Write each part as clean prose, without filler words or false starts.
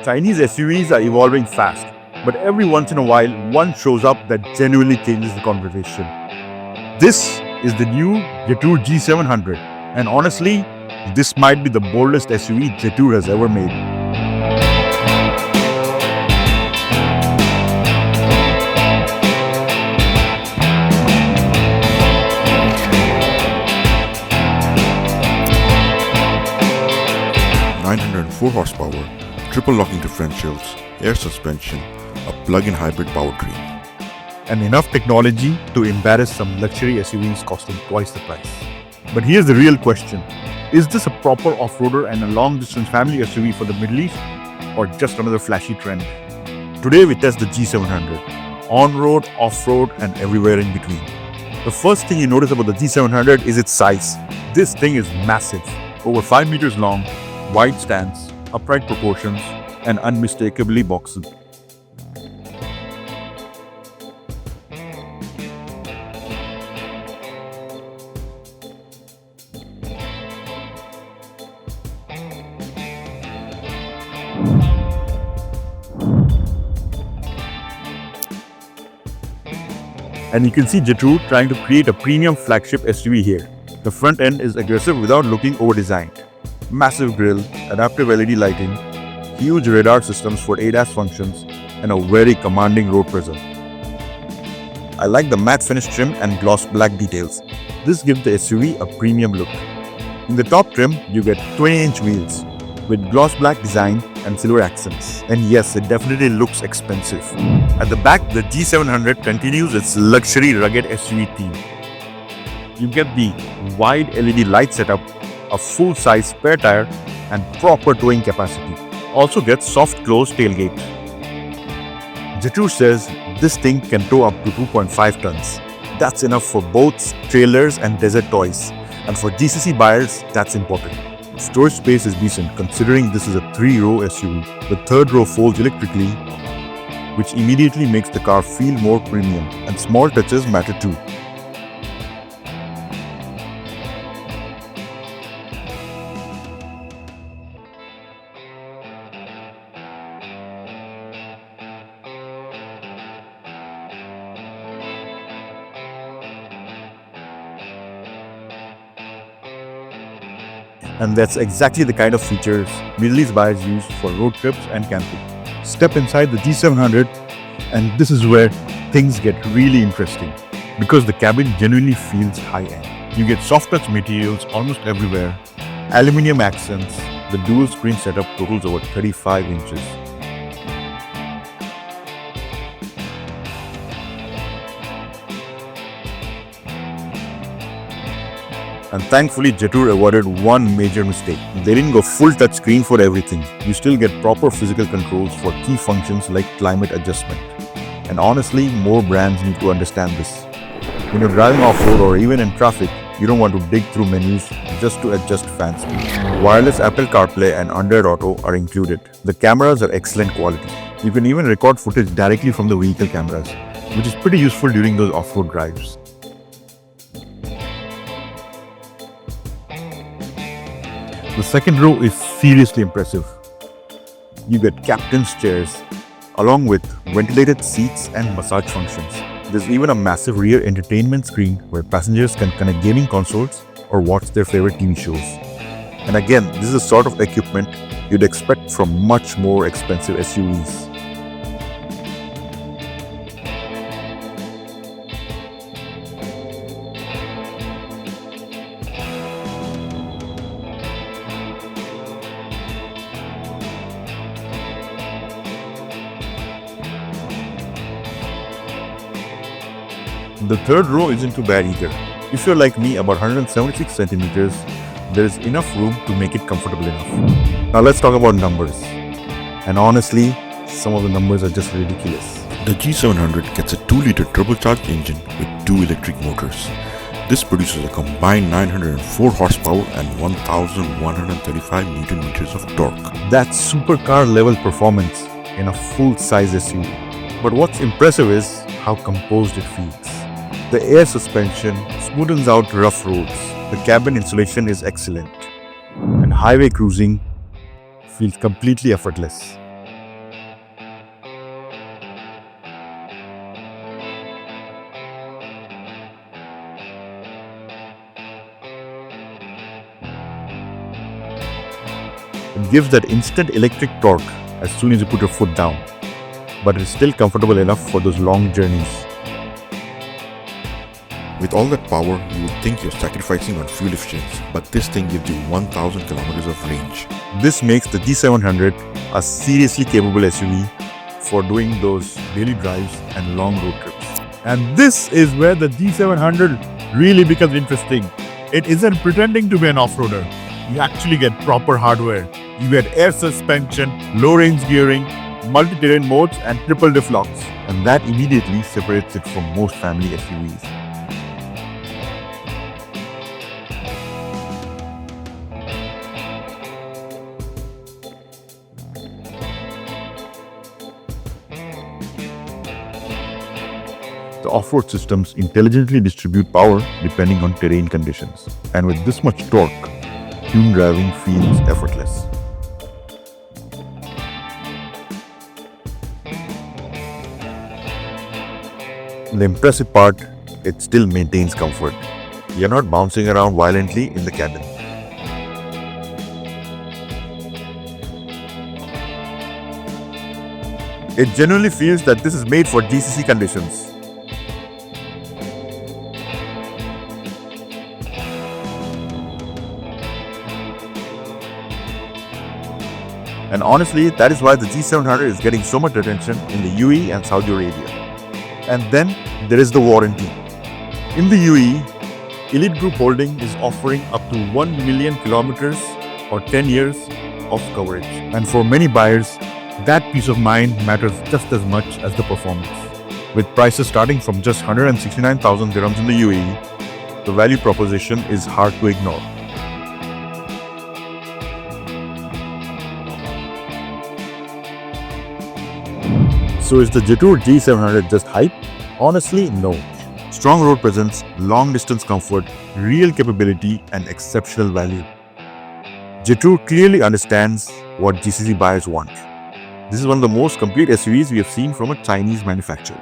Chinese SUVs are evolving fast, but every once in a while, one shows up that genuinely changes the conversation. This is the new Jetour G700, and honestly, this might be the boldest SUV Jetour has ever made. Horsepower, triple locking differentials, air suspension, a plug-in hybrid powertrain. And enough technology to embarrass some luxury SUVs costing twice the price. But here's the real question. Is this a proper off-roader and a long-distance family SUV for the Middle East, or just another flashy trend? Today we test the G700, on-road, off-road and everywhere in between. The first thing you notice about the G700 is its size. This thing is massive, over 5 meters long, wide stance, upright proportions, and unmistakably boxy. And you can see Jetour trying to create a premium flagship SUV here. The front end is aggressive without looking over-designed. Massive grille, adaptive LED lighting, huge radar systems for ADAS functions, and a very commanding road presence. I like the matte finish trim and gloss black details. This gives the SUV a premium look. In the top trim, you get 20-inch wheels with gloss black design and silver accents. And yes, it definitely looks expensive. At the back, the G700 continues its luxury rugged SUV theme. You get the wide LED light setup, a full-size spare tire, and proper towing capacity. Also gets soft close tailgate. Jetour says this thing can tow up to 2.5 tons. That's enough for boats, trailers, and desert toys. And for GCC buyers, that's important. Storage space is decent considering this is a 3-row SUV. The third row folds electrically, which immediately makes the car feel more premium, and small touches matter too. And that's exactly the kind of features Middle East buyers use for road trips and camping. Step inside the G700 and this is where things get really interesting because the cabin genuinely feels high-end. You get soft touch materials almost everywhere, aluminium accents, the dual screen setup totals over 35 inches. And thankfully, Jetour avoided one major mistake. They didn't go full touchscreen for everything. You still get proper physical controls for key functions like climate adjustment. And honestly, more brands need to understand this. When you're driving off-road or even in traffic, you don't want to dig through menus just to adjust fan speed. Wireless Apple CarPlay and Android Auto are included. The cameras are excellent quality. You can even record footage directly from the vehicle cameras, which is pretty useful during those off-road drives. The second row is seriously impressive. You get captain's chairs, along with ventilated seats and massage functions. There's even a massive rear entertainment screen where passengers can connect gaming consoles or watch their favorite TV shows. And again, this is the sort of equipment you'd expect from much more expensive SUVs. The third row isn't too bad either. If you're like me, about 176 centimeters, there is enough room to make it comfortable enough. Now let's talk about numbers. And honestly, some of the numbers are just ridiculous. The G700 gets a 2-liter turbocharged engine with 2 electric motors. This produces a combined 904 horsepower and 1,135 Newton meters of torque. That's supercar level performance in a full-size SUV. But what's impressive is how composed it feels. The air suspension smoothens out rough roads. The cabin insulation is excellent. And highway cruising feels completely effortless. gives that instant electric torque as soon as you put your foot down, but it's still comfortable enough for those long journeys. With all that power, you would think you're sacrificing on fuel efficiency, but this thing gives you 1000 kilometers of range. This makes the G700 a seriously capable SUV for doing those daily drives and long road trips. And this is where the G700 really becomes interesting. It isn't pretending to be an off-roader. You actually get proper hardware. You get air suspension, low-range gearing, multi-terrain modes and triple diff locks. And that immediately separates it from most family SUVs. The off-road systems intelligently distribute power depending on terrain conditions. And with this much torque, tuned driving feels effortless. The impressive part, it still maintains comfort. You're not bouncing around violently in the cabin. It genuinely feels that this is made for GCC conditions. And honestly, that is why the G700 is getting so much attention in the UAE and Saudi Arabia. And then there is the warranty. In the UAE, Elite Group Holding is offering up to 1 million kilometers or 10 years of coverage. And for many buyers, that peace of mind matters just as much as the performance. With prices starting from just 169,000 dirhams in the UAE, the value proposition is hard to ignore. So is the Jetour G700 just hype? Honestly, no. Strong road presence, long distance comfort, real capability and exceptional value. Jetour clearly understands what GCC buyers want. This is one of the most complete SUVs we have seen from a Chinese manufacturer.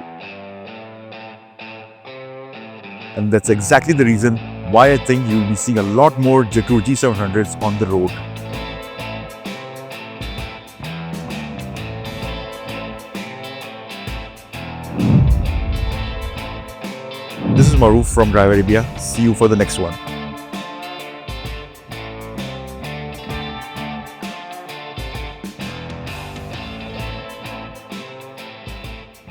And that's exactly the reason why I think you'll be seeing a lot more Jetour G700s on the road. This is Maruf from DriveArabia. See you for the next one.